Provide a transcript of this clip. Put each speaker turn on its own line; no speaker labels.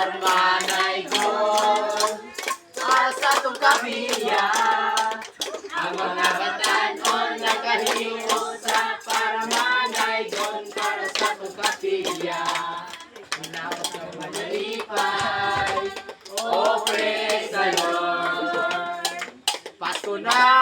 Parmanay ko sa tong kapilya. Ang mga batanon nakahiwo sa Parmanay ko para sa tong kapilya. Naos na malipay, oh praise the Lord. Pasko na